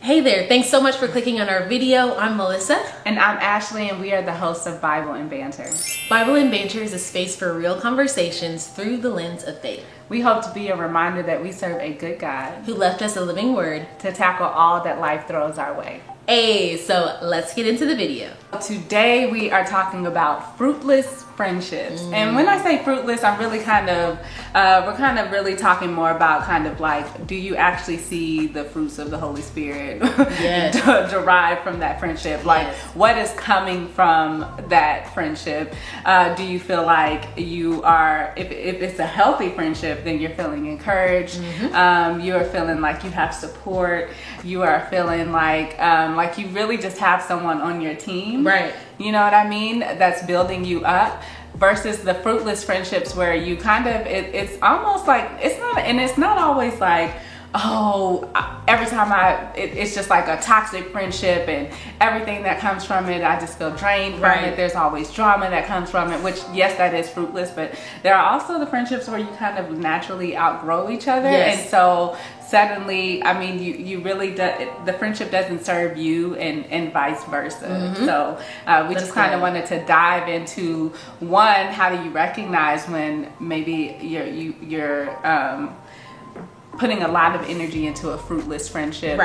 Hey there, thanks so much for clicking on our video. I'm Melissa. And I'm Ashley, and we are the hosts of Bible and Banter. Bible and Banter is a space for real conversations through the lens of faith. We hope to be a reminder that we serve a good God who left us a living word to tackle all that life throws our way. Hey, so let's get into the video. Today we are talking about fruitless friendships. And when I say fruitless, I'm really we're really talking more about kind of like, do you actually see the fruits of the Holy Spirit derived from that friendship? Like, what is coming from that friendship? Do you feel like you are, if it's a healthy friendship, then you're feeling encouraged. You are feeling like you have support. You are feeling like you really just have someone on your team. Right. You know what I mean? That's building you up. Versus the fruitless friendships where you kind of, it's almost like, it's not always like, oh, every time it's just like a toxic friendship and everything that comes from it, I just feel drained from it. There's always drama that comes from it, which, yes, that is fruitless, but there are also the friendships where you kind of naturally outgrow each other. Yes. And so suddenly, I mean, you really, the friendship doesn't serve you and vice versa. So we just kind of wanted to dive into, one, how do you recognize when maybe you're putting a lot of energy into a fruitless friendship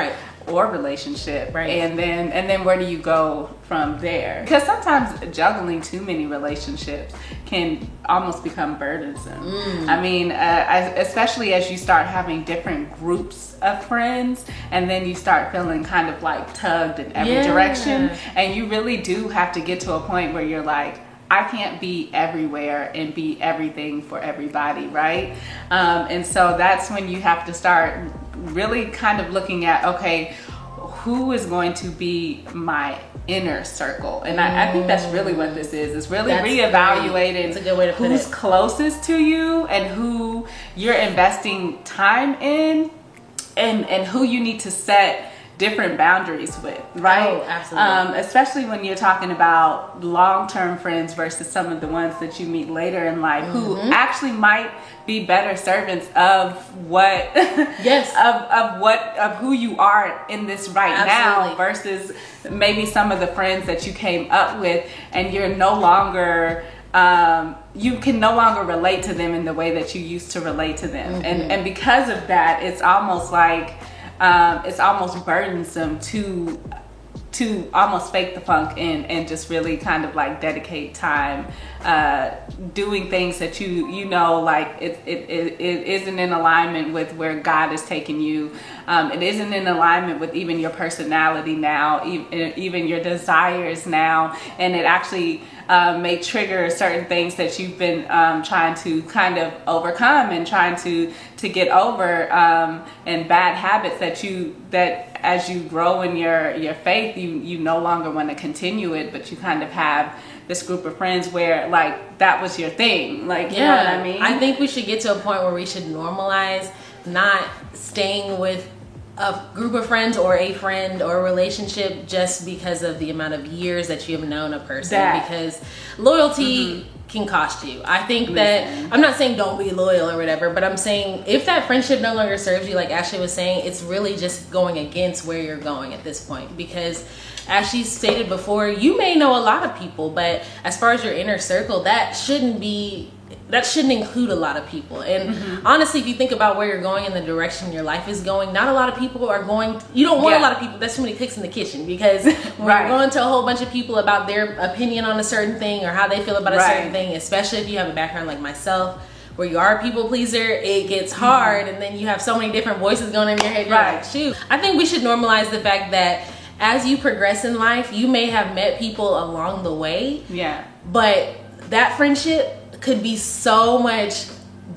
or relationship, and then where do you go from there? Because sometimes juggling too many relationships can almost become burdensome. I mean, especially as you start having different groups of friends, and then you start feeling kind of like tugged in every direction, and you really do have to get to a point where you're like, I can't be everywhere and be everything for everybody, right? And so that's when you have to start really kind of looking at, okay, who is going to be my inner circle? And I think that's really what this is. It's really reevaluating it's a good way to put who's closest to you and who you're investing time in, and who you need to set different boundaries with, right? Oh, absolutely. Especially when you're talking about long-term friends versus some of the ones that you meet later in life who actually might be better servants of what of who you are in this now versus maybe some of the friends that you came up with, and you're no longer you can no longer relate to them in the way that you used to relate to them. And because of that, it's almost like it's almost burdensome to almost fake the funk and just really kind of like dedicate time doing things that you know, like it isn't in alignment with where God is taking you. It isn't in alignment with even your personality now, even your desires now, and it actually may trigger certain things that you've been trying to kind of overcome and trying to get over, and bad habits that as you grow in your faith, you no longer want to continue it, but you kind of have this group of friends where like that was your thing, like, you know what I mean? I think we should get to a point where we should normalize not staying with a group of friends or a friend or a relationship just because of the amount of years that you have known a person, because loyalty can cost you. I think that, I'm not saying don't be loyal or whatever, but I'm saying if that friendship no longer serves you, like Ashley was saying, it's really just going against where you're going at this point. Because as she stated before, you may know a lot of people, but as far as your inner circle, that shouldn't include a lot of people. And honestly, if you think about where you're going and the direction your life is going, not a lot of people are going, you don't want a lot of people. That's too many cooks in the kitchen, because when you're going to a whole bunch of people about their opinion on a certain thing or how they feel about a certain thing, especially if you have a background like myself where you are a people pleaser, it gets hard, and then you have so many different voices going in your head. You're like, shoot. I think we should normalize the fact that as you progress in life, you may have met people along the way, but that friendship could be so much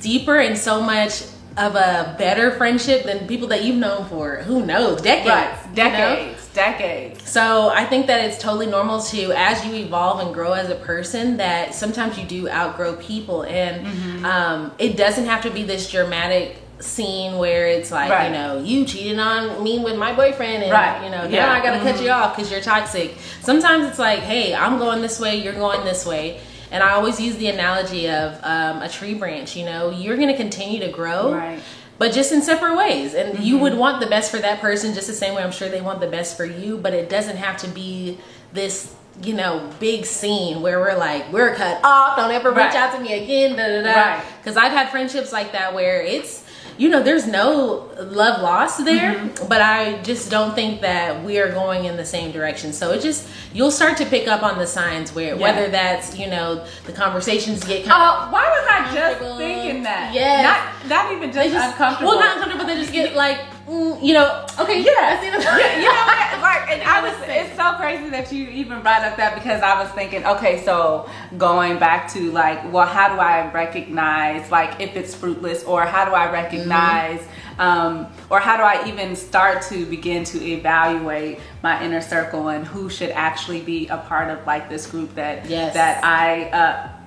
deeper and so much of a better friendship than people that you've known for, who knows, decades. Decades. So I think that it's totally normal to, as you evolve and grow as a person, that sometimes you do outgrow people, and it doesn't have to be this dramatic scene where it's like, you know, you cheated on me with my boyfriend, and you know, now I gotta cut you off because you're toxic. Sometimes it's like, hey, I'm going this way, you're going this way. And I always use the analogy of a tree branch. You know, you're going to continue to grow, but just in separate ways. And you would want the best for that person just the same way I'm sure they want the best for you, but it doesn't have to be this, you know, big scene where we're like, we're cut off, don't ever reach out to me again, da da da. Because I've had friendships like that where it's, you know, there's no love lost there, but I just don't think that we are going in the same direction. So it just, you'll start to pick up on the signs where, whether that's, you know, the conversations get kind of, why was I just thinking that? Yeah. Not even just uncomfortable. Well, not uncomfortable, but they just get like, you know, okay, yeah. You know what? Like, and it's so crazy that you even brought up that, because I was thinking, okay, so going back to like, well, how do I recognize, like, if it's fruitless, or how do I recognize, or how do I even start to begin to evaluate my inner circle and who should actually be a part of like this group that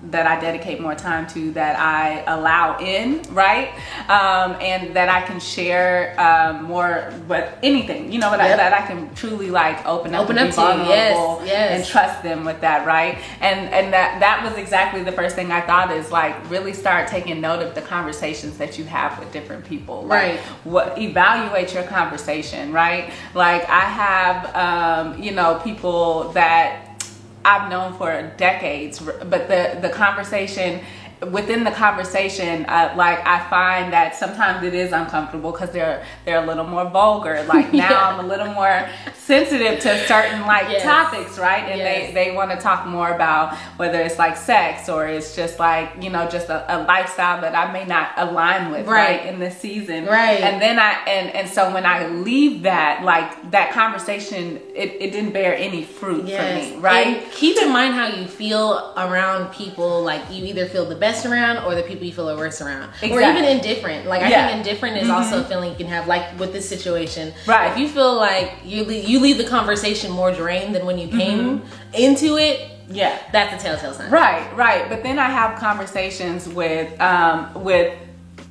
that I dedicate more time to, that I allow in, right? And that I can share more, but anything, you know, that I can truly like open up and be vulnerable and trust them with that, right? And that was exactly the first thing I thought, is like, really start taking note of the conversations that you have with different people. Like, evaluate your conversation, right? Like, I have, you know, people that I've known for decades, but the conversation, within the conversation, like, I find that sometimes it is uncomfortable because they're a little more vulgar. Like, now I'm a little more sensitive to certain like topics, right? And they want to talk more about whether it's like sex, or it's just like, you know, just a lifestyle that I may not align with, right, in this season, right? And then and so when I leave that, like, that conversation, it didn't bear any fruit for me, right? And keep in mind how you feel around people. Like, you either feel the best around, or the people you feel are worse around, or even indifferent. Like, I think indifferent is also a feeling you can have, like with this situation, right? If you feel like you leave the conversation more drained than when you came into it, that's a telltale sign. Right. But then I have conversations with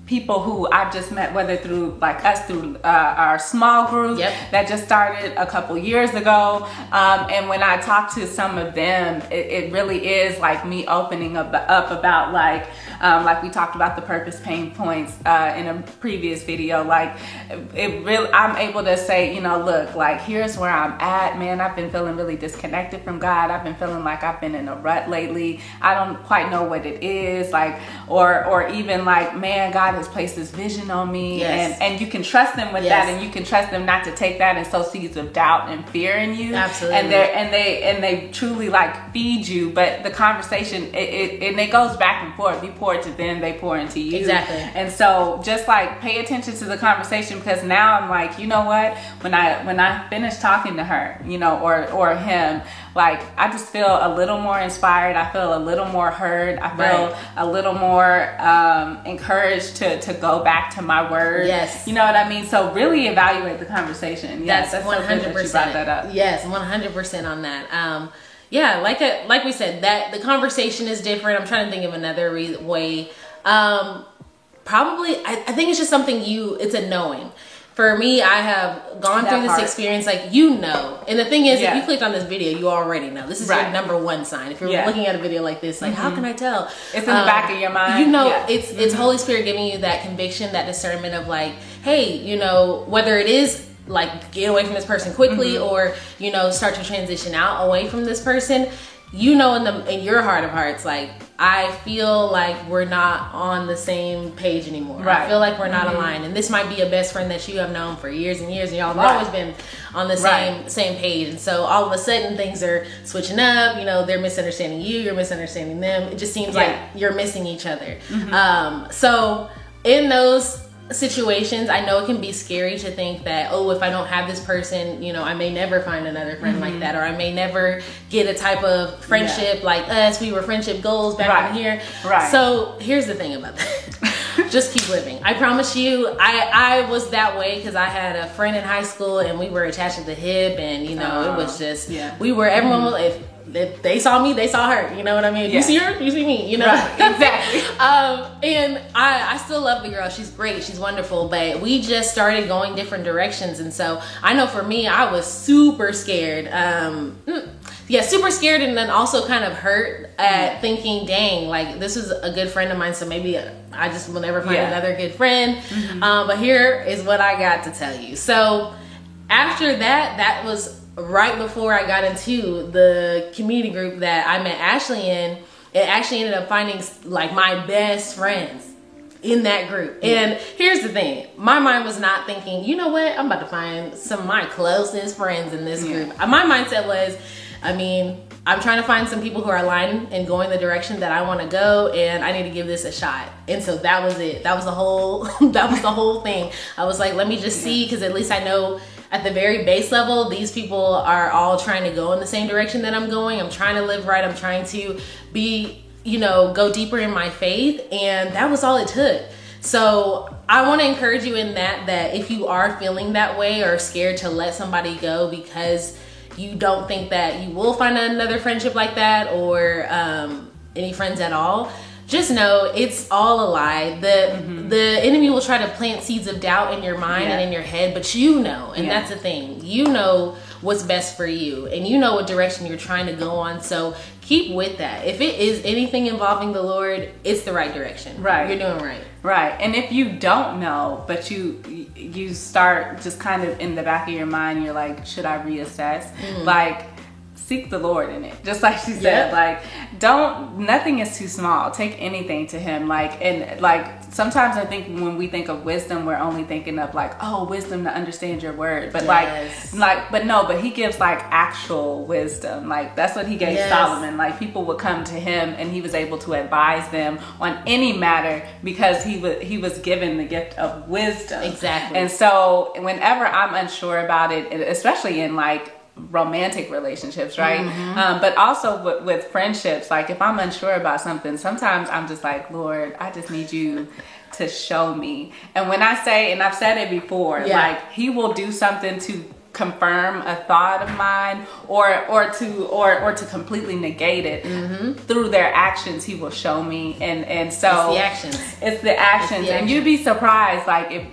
people who I've just met, whether through like us, through our small group that just started a couple years ago, and when I talk to some of them, it really is like me opening up about like we talked about the purpose pain points in a previous video. Like, it really, I'm able to say, you know, look, like, here's where I'm at, man. I've been feeling really disconnected from God. I've been feeling like I've been in a rut lately. I don't quite know what it is, like, or even like, man, God has placed this vision on me, and you can trust them with that, and you can trust them not to take that and sow seeds of doubt and fear in you. Absolutely. And they truly like feed you, but the conversation, it goes back and forth. You pour to them, they pour into you. Exactly. And so just like pay attention to the conversation, because now I'm like, you know what, when I finish talking to her, you know, or him, like, I just feel a little more inspired. I feel a little more heard. I feel a little more encouraged to go back to my word. Yes. You know what I mean? So really evaluate the conversation. Yes, that's 100%. So good that you brought that up. Yes, 100% on that. Yeah, like we said, that the conversation is different. I'm trying to think of another way. Probably, I think it's just something it's a knowing. For me, I have gone through this experience, like, you know. And the thing is, if you clicked on this video, you already know. This is your number one sign. If you're looking at a video like this, like, how can I tell? It's in the back of your mind. You know, it's Holy Spirit giving you that conviction, that discernment of like, hey, you know, whether it is like, get away from this person quickly, or, you know, start to transition out away from this person. You know, in your heart of hearts, like, I feel like we're not on the same page anymore. Right. I feel like we're not aligned, and this might be a best friend that you have known for years and years, and y'all have always been on the same page. And so all of a sudden things are switching up. You know, they're misunderstanding you, you're misunderstanding them. It just seems like you're missing each other. So in those situations, I know it can be scary to think that, oh, if I don't have this person, you know, I may never find another friend like that, or I may never get a type of friendship like us. We were friendship goals back in here. So here's the thing about that. Just keep living. I promise you, I was that way because I had a friend in high school and we were attached at the hip, and you know, it was just we were, everyone was, if they saw me, they saw her. You know what I mean? If you see her, you see me. You know, exactly. And I still love the girl. She's great. She's wonderful. But we just started going different directions, and so I know for me, I was super scared. yeah, super scared, and then also kind of hurt at thinking, dang, like this is a good friend of mine, so maybe I just will never find another good friend. But here is what I got to tell you. So after that was right before I got into the community group that I met Ashley in. It actually ended up finding like my best friends in that group. And here's the thing, my mind was not thinking, you know what, I'm about to find some of my closest friends in this group. My mindset was, I mean, I'm trying to find some people who are aligned and going the direction that I want to go, and I need to give this a shot. And so that was it. That was the whole that was the whole thing. I was like, let me just see, because at least I know at the very base level, these people are all trying to go in the same direction that I'm going. I'm trying to live right. I'm trying to be, you know, go deeper in my faith. And that was all it took. So I want to encourage you in that if you are feeling that way or scared to let somebody go because you don't think that you will find another friendship like that or any friends at all, just know it's all a lie. The enemy will try to plant seeds of doubt in your mind and in your head, but you know, and that's the thing, you know what's best for you, and you know what direction you're trying to go on. So keep with that. If it is anything involving the Lord, it's the right direction. Right. You're doing right. Right. And if you don't know, but you start just kind of in the back of your mind, you're like, should I reassess? Like, seek the Lord in it. Just like she said, like, nothing is too small. Take anything to him. Like, and like, sometimes I think when we think of wisdom, we're only thinking of like, oh, wisdom to understand your word. But but he gives like actual wisdom. Like, that's what he gave Solomon. Like, people would come to him and he was able to advise them on any matter because he was given the gift of wisdom. Exactly. And so whenever I'm unsure about it, especially in like romantic relationships, right? But also with friendships, like if I'm unsure about something, sometimes I'm just like, Lord, I just need you to show me. And when I say, and I've said it before, like he will do something to confirm a thought of mine or to completely negate it through their actions. He will show me, and so it's the actions. And you'd be surprised, like if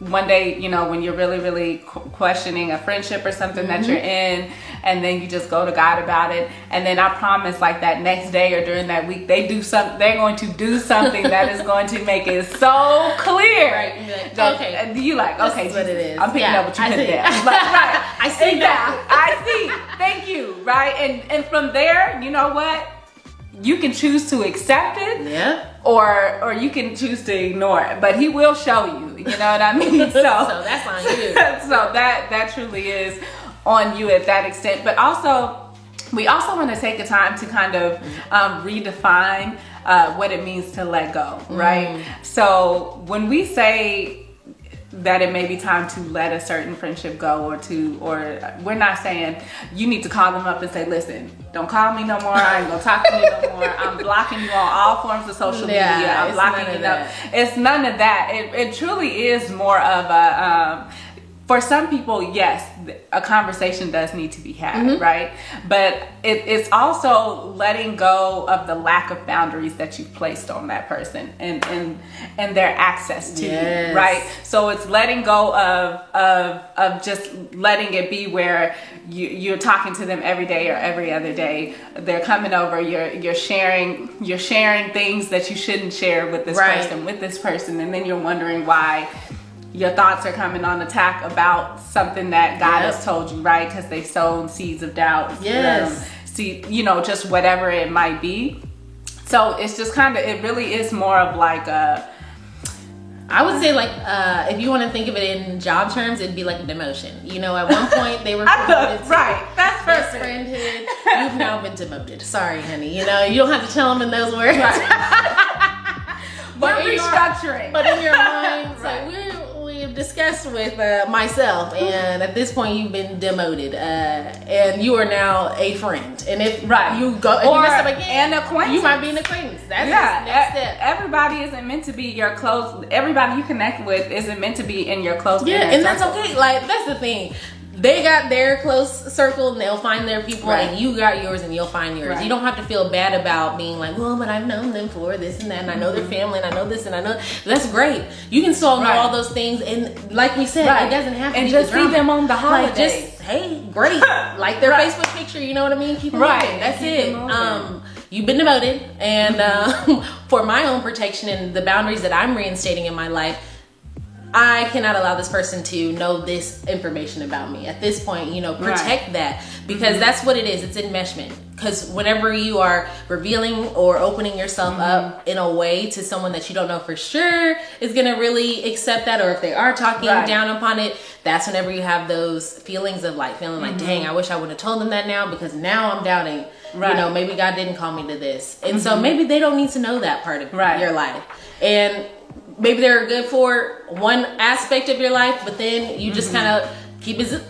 one day, you know, when you're really questioning a friendship or something that you're in, and then you just go to God about it, and then I promise, like that next day or during that week, they're going to do something that is going to make it so clear. Right. Like, okay. You like, okay, this is what it is. I'm picking up what you put there. Right. I see that. I see. Thank you. Right. And from there, you know what? You can choose to accept it. Yeah. Or you can choose to ignore it, but he will show you. You know what I mean? So that's on you. So that truly is on you at that extent. But also, we also want to take the time to kind of redefine what it means to let go, right? So when we say that it may be time to let a certain friendship go, or we're not saying you need to call them up and say, listen, don't call me no more, I ain't gonna talk to you no more, I'm blocking you on all forms of social media, I'm blocking you. It's none of that. It truly is more of a for some people, yes, a conversation does need to be had, right? But it's also letting go of the lack of boundaries that you've placed on that person and their access to you, right? So it's letting go of just letting it be where you're talking to them every day or every other day. They're coming over, you're sharing things that you shouldn't share with this person, and then you're wondering why your thoughts are coming on attack about something that God has told you, right? Because they've sown seeds of doubt. Just whatever it might be. So it's just kind of, it really is more of like I would say like, if you want to think of it in job terms, it'd be like a demotion. You know, at one point they were promoted to that's best friendhood. You've now been demoted. Sorry, honey. You know, you don't have to tell them in those words. But we're restructuring. But in your mind, it's like we've discussed with myself, and at this point you've been demoted, and you are now a friend. And if you go and you mess up again, an acquaintance, you might be an acquaintance. That's the next step. Everybody isn't meant to be your close. Everybody you connect with isn't meant to be in your close. And that's okay. Like, that's the thing. They got their close circle and they'll find their people, and you got yours and you'll find yours. You don't have to feel bad about being like, well, but I've known them for this and that, and I know their family, and I know this, and I know that's great. You can still know all those things, and like we said, it doesn't have to and be just see them on the holidays. Like, just hey, great. Like their Right. Facebook picture, you know what I mean? Keep it Right. moving. That's Keep it. it moving. You've been demoted. And for my own protection and the boundaries that I'm reinstating in my life, I cannot allow this person to know this information about me. At this point, you know, protect Right. that, because that's what it is. It's enmeshment. Because whenever you are revealing or opening yourself up in a way to someone that you don't know for sure is going to really accept that, or if they are talking Right. down upon it, that's whenever you have those feelings of like feeling like, dang, I wish I would have told them that now, because now I'm doubting, Right. you know, maybe God didn't call me to this. And so maybe they don't need to know that part of Right. your life. And maybe they're good for one aspect of your life, but then you just kind of keep it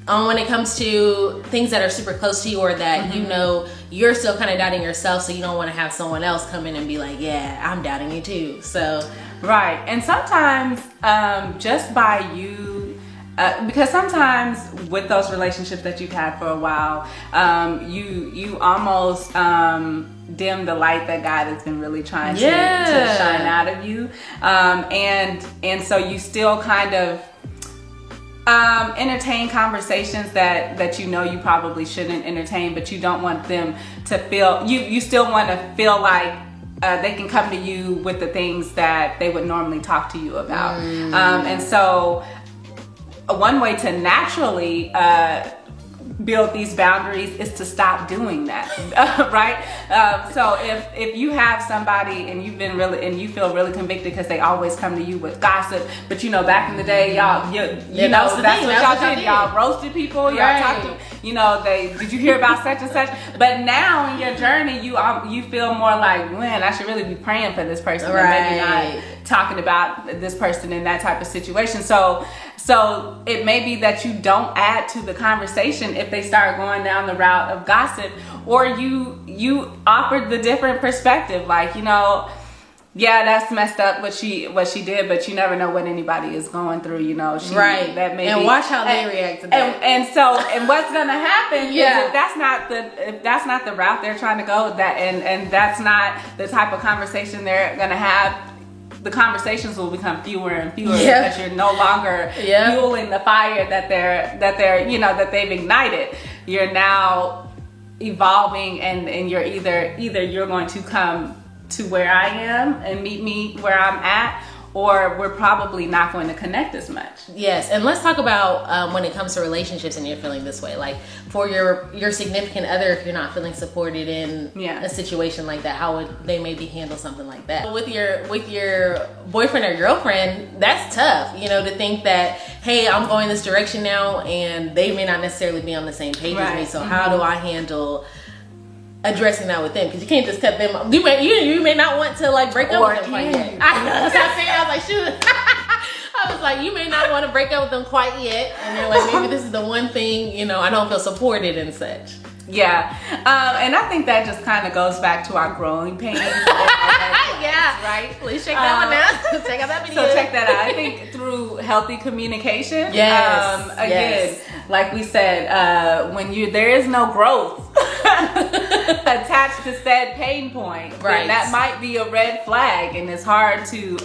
on when it comes to things that are super close to you, or that you know you're still kind of doubting yourself, so you don't want to have someone else come in and be like, yeah, I'm doubting you too. So Right. And sometimes just by you, because sometimes with those relationships that you've had for a while, you almost dim the light that God has been really trying to shine out of you, and so you still kind of entertain conversations that you know you probably shouldn't entertain, but you don't want them to feel, you still want to feel like they can come to you with the things that they would normally talk to you about. And so one way to naturally build these boundaries is to stop doing that, right? So if you have somebody and you've been really, and you feel really convicted because they always come to you with gossip, but you know, back in the day, y'all, you know, that's what y'all did. Y'all roasted people, y'all talked to, you know, did you hear about such and such? But now in your journey, you feel more like, man, I should really be praying for this person, and maybe not talking about this person in that type of situation. So it may be that you don't add to the conversation if they start going down the route of gossip, or you offered the different perspective, like, you know, yeah, that's messed up what she did, but you never know what anybody is going through, you know. That may be, watch how they react to that. And what's gonna happen is if that's not the route they're trying to go, and that's not the type of conversation they're gonna have, the conversations will become fewer and fewer because you're no longer fueling the fire that they're you know, that they've ignited. You're now evolving, and you're either you're going to come to where I am and meet me where I'm at, or we're probably not going to connect as much. Yes, and let's talk about when it comes to relationships and you're feeling this way, like for your significant other, if you're not feeling supported in a situation like that, how would they maybe handle something like that? With your boyfriend or girlfriend, that's tough, you know, to think that, hey, I'm going this direction now, and they may not necessarily be on the same page as me, so how do I handle addressing that with them? Because you can't just cut them off. You may not want to like break up with them quite yet. I know, that's what I'm saying. I was like, shoot. I was like, you may not want to break up with them quite yet, and you're like, maybe this is the one thing, you know, I don't feel supported and such. Yeah, and I think that just kind of goes back to our growing pains. Right? Please check that one out. Check out that video. So check that out. I think through healthy communication. Yes. Again, like we said, when there is no growth attached to said pain point, then that might be a red flag, and it's hard to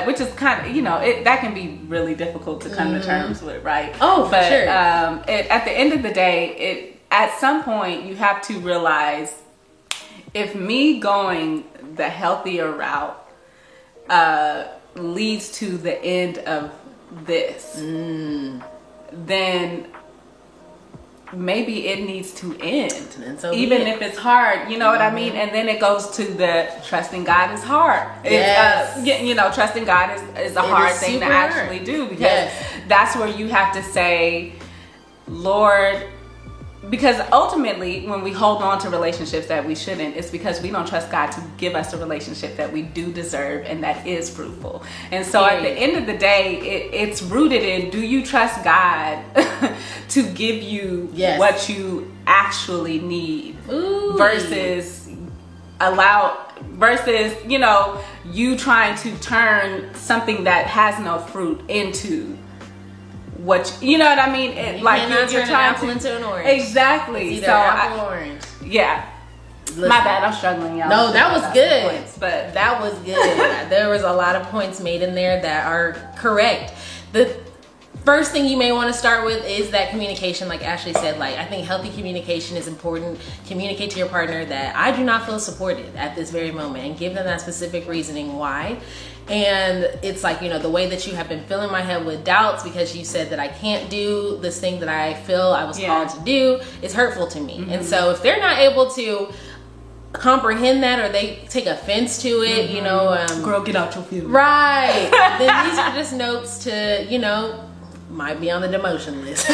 which is kind of, you know, that can be really difficult to come to terms with, right? Oh, for sure. At the end of the day, at some point you have to realize, if me going the healthier route leads to the end of this, then maybe it needs to end, so even if it's hard, you know what I mean? And then it goes to the trusting God is hard. You know, trusting God is a hard thing to actually do, because that's where you have to say, Lord, because ultimately when we hold on to relationships that we shouldn't, it's because we don't trust God to give us a relationship that we do deserve and that is fruitful. And so at the end of the day, it's rooted in, do you trust God to give you what you actually need? versus you know, you trying to turn something that has no fruit into what you know what I mean? Like you're trying to into an orange. Exactly. It's either apple or orange. Yeah. Listen, my bad, I'm struggling, y'all. No, that was good. Points, but that was good. There was a lot of points made in there that are correct. The first thing you may want to start with is that communication. Like Ashley said, like, I think healthy communication is important. Communicate to your partner that I do not feel supported at this very moment, and give them that specific reasoning why. And it's like, you know, the way that you have been filling my head with doubts because you said that I can't do this thing that I feel I was called to do is hurtful to me. And so if they're not able to comprehend that, or they take offense to it, you know, girl, get out your feelings. Right. Then these are just notes to, you know, might be on the demotion list.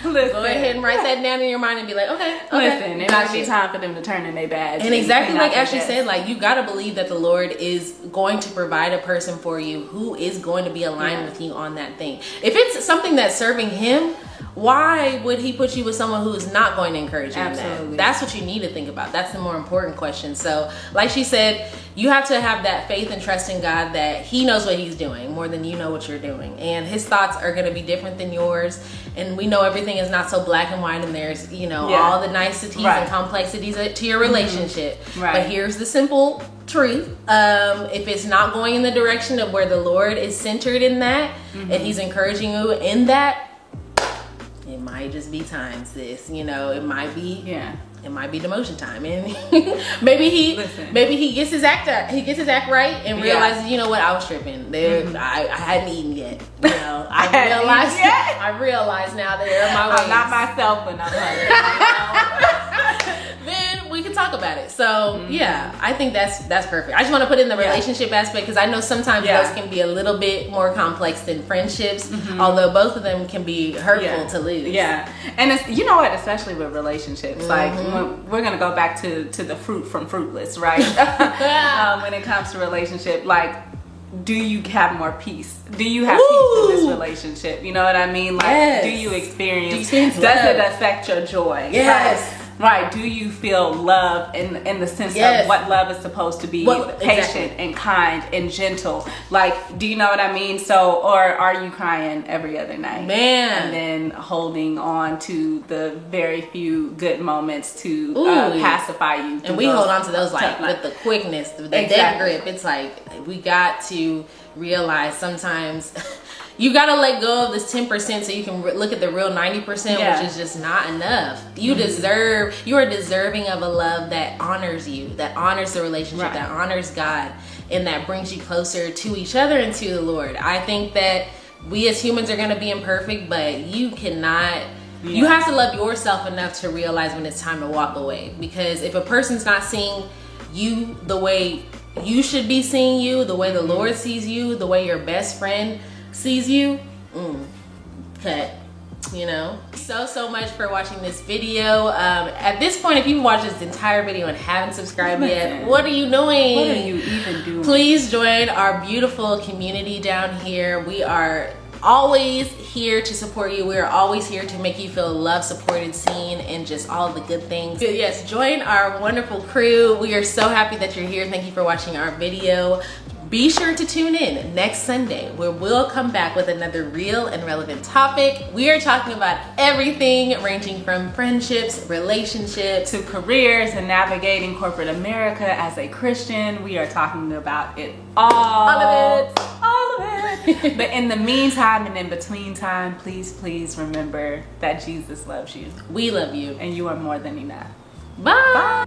Listen. Go ahead and write that down in your mind and be like, okay. Listen, it might be time for them to turn in their badge. And exactly like Ashley said, like, you got to believe that the Lord is going to provide a person for you who is going to be aligned with you on that thing. If it's something that's serving him, why would he put you with someone who is not going to encourage you in that? That's what you need to think about. That's the more important question. So like she said, you have to have that faith and trust in God that he knows what he's doing more than you know what you're doing. And his thoughts are going to be different than yours. And we know everything is not so black and white, and there's, you know, all the niceties and complexities to your relationship. But here's the simple truth. If it's not going in the direction of where the Lord is centered in that, and he's encouraging you in that, it might just be time, sis. You know, it might be it might be demotion time, and maybe he gets his act right and realizes, you know what, I was tripping there. I hadn't eaten yet. You know, I realized now that there are my ways. I'm not myself when I'm hungry. Then we can talk about it. So yeah, I think that's perfect. I just want to put in the relationship aspect because I know sometimes those can be a little bit more complex than friendships, although both of them can be hurtful to lose. Yeah, and it's, you know what, especially with relationships, like we're gonna go back to the fruit from fruitless, right? When it comes to relationship, like, do you have more peace? Do you have peace in this relationship? You know what I mean? Like, do you experience? Does it affect your joy? Yes. Right. Do you feel love in the sense of what love is supposed to be? Patient and kind and gentle. Like, do you know what I mean? So, or are you crying every other night? Man. And then holding on to the very few good moments to pacify you. And we hold on to those like with the quickness, the death grip. It's like, we got to realize sometimes you gotta let go of this 10% so you can look at the real 90%, which is just not enough. You are deserving of a love that honors you, that honors the relationship, that honors God, and that brings you closer to each other and to the Lord. I think that we as humans are gonna be imperfect, but you cannot, you have to love yourself enough to realize when it's time to walk away. Because if a person's not seeing you the way you should be seeing you, the way the Lord sees you, the way your best friend sees you, cut. You know, so much for watching this video. At this point, if you've watched this entire video and haven't subscribed yet, what are you doing? What are you even doing? Please join our beautiful community down here. We are always here to support you. We are always here to make you feel loved, supported, seen, and just all the good things. Yes, join our wonderful crew. We are so happy that you're here. Thank you for watching our video. Be sure to tune in next Sunday where we'll come back with another real and relevant topic. We are talking about everything ranging from friendships, relationships, to careers and navigating corporate America as a Christian. We are talking about it all. All of it. All of it. But in the meantime and in between time, please remember that Jesus loves you. We love you. And you are more than enough. Bye.